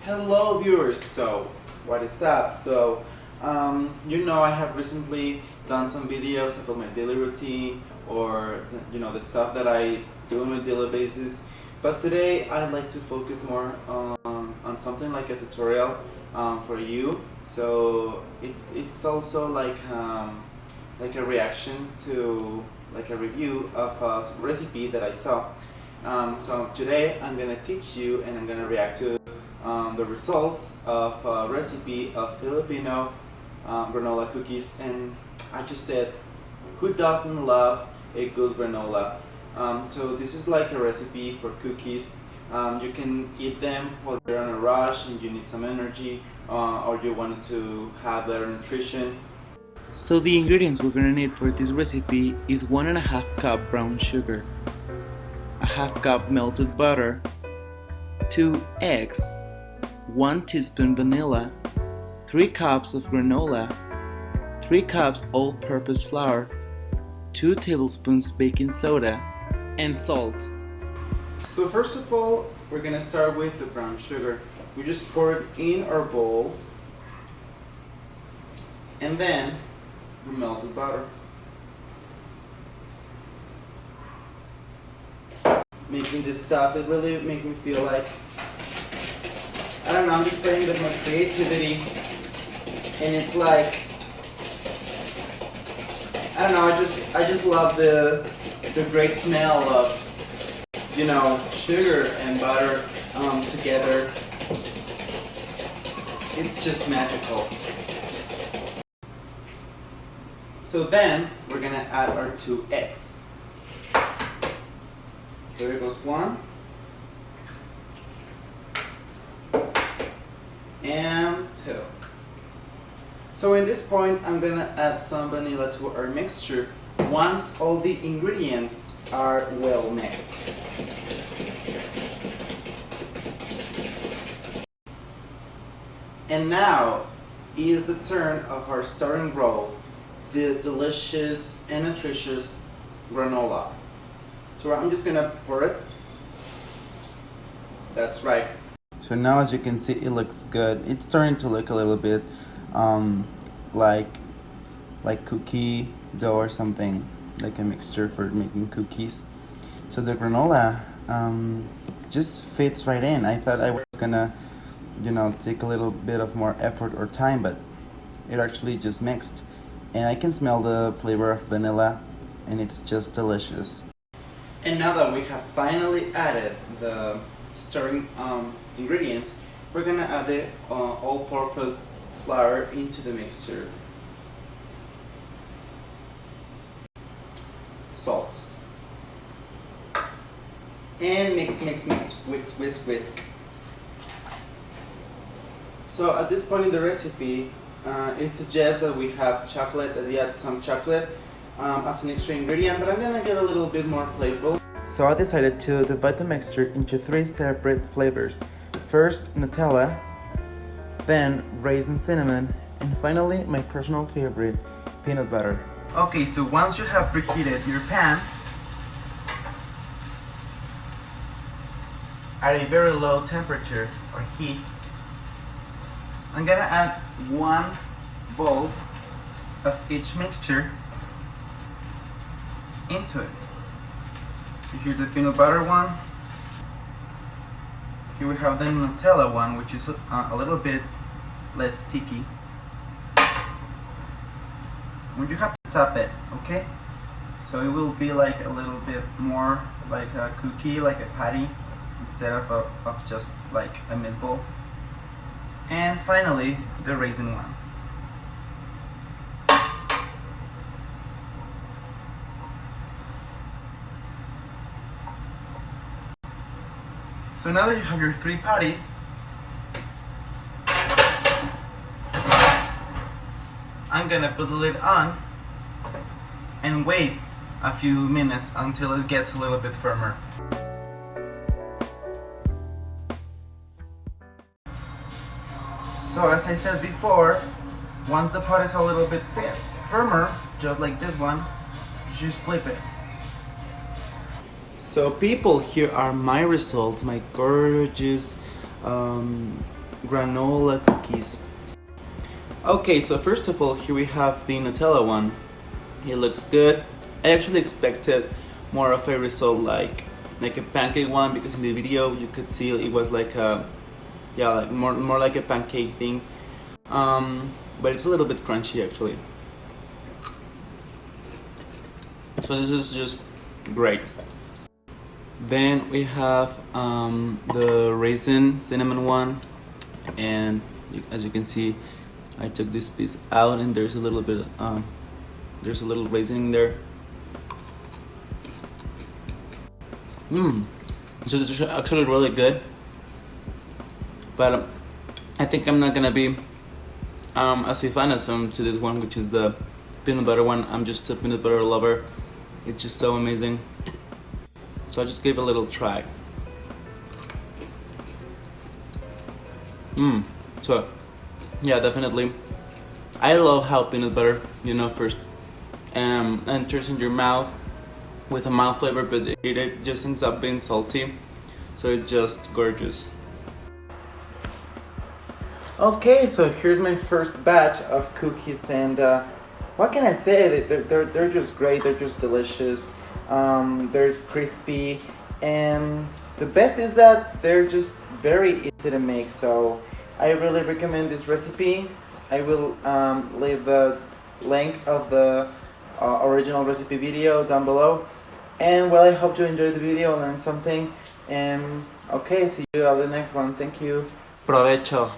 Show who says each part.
Speaker 1: Hello viewers, so what is up? I have recently done some videos about my daily routine or the stuff that I do on a daily basis. But today I'd like to focus more on something like a tutorial for you. So it's also like a reaction to like a review of a recipe that I saw. So today I'm gonna teach you and I'm gonna react to the results of a recipe of Filipino granola cookies. And I just said, who doesn't love a good granola? So this is like a recipe for cookies. You can eat them while you're on a rush and you need some energy, or you want to have better nutrition.
Speaker 2: So the ingredients we're gonna need for this recipe is 1.5 cup brown sugar, a half cup melted butter, 2 eggs, 1 teaspoon vanilla, 3 cups of granola, 3 cups all-purpose flour, 2 tablespoons baking soda, and salt.
Speaker 1: So first of all, we're gonna start with the brown sugar. We just pour it in our bowl, and then the melted butter. Making this stuff, it really makes me feel like, I don't know, I'm just playing with my creativity, and it's like, I don't know, I just love the great smell of, sugar and butter together. It's just magical. So then we're gonna add our 2 eggs. There goes 1 and 2. So in this point, I'm gonna add some vanilla to our mixture once all the ingredients are well mixed. And now is the turn of our starting roll, the delicious and nutritious granola. So I'm just gonna pour it. That's right. So now, as you can see, it looks good. It's starting to look a little bit like cookie dough or something, like a mixture for making cookies. So the granola just fits right in. I thought I was gonna take a little bit of more effort or time, but it actually just mixed, and I can smell the flavor of vanilla, and it's just delicious. And now that we have finally added the stirring ingredient, we're gonna add the all-purpose flour into the mixture. Salt. And mix, whisk. So at this point in the recipe, it suggests that we have chocolate, that we add some chocolate as an extra ingredient, but I'm gonna get a little bit more playful. So I decided to divide the mixture into 3 separate flavors. First, Nutella, then raisin cinnamon, and finally my personal favorite, peanut butter. Okay, so once you have preheated your pan at a very low temperature or heat, I'm gonna add 1 bowl of each mixture into it. So here's the peanut butter one. Here we have the Nutella one, which is a little bit less sticky. And you have to tap it, okay? So it will be like a little bit more like a cookie, like a patty, instead of just like a meatball. And finally, the raisin one. So now that you have your 3 patties, I'm gonna put the lid on and wait a few minutes until it gets a little bit firmer. So as I said before, once the pot is a little bit firmer, just like this one, just flip it. So people, here are my results, my gorgeous granola cookies. Okay, so first of all, here we have the Nutella one. It looks good. I actually expected more of a result like a pancake one, because in the video you could see it was like a like more like a pancake thing. But it's a little bit crunchy actually. So this is just great. Then we have the raisin cinnamon one, and as you can see, I took this piece out, and there's a little bit there's a little raisin in there. It's actually really good, but I think I'm not gonna be as a fan as to this one, which is the peanut butter one. I'm just a peanut butter lover. It's just so amazing. So I just gave it a little try. So yeah, definitely. I love how peanut butter, first enters in your mouth with a mild flavor, but it just ends up being salty. So it's just gorgeous. Okay, so here's my first batch of cookies, and what can I say? They're just great. They're just delicious. They're crispy, and the best is that they're just very easy to make. So I really recommend this recipe. I will leave the link of the original recipe video down below. And well, I hope you enjoyed the video and learned something. And okay, see you at the next one. Thank you. Provecho.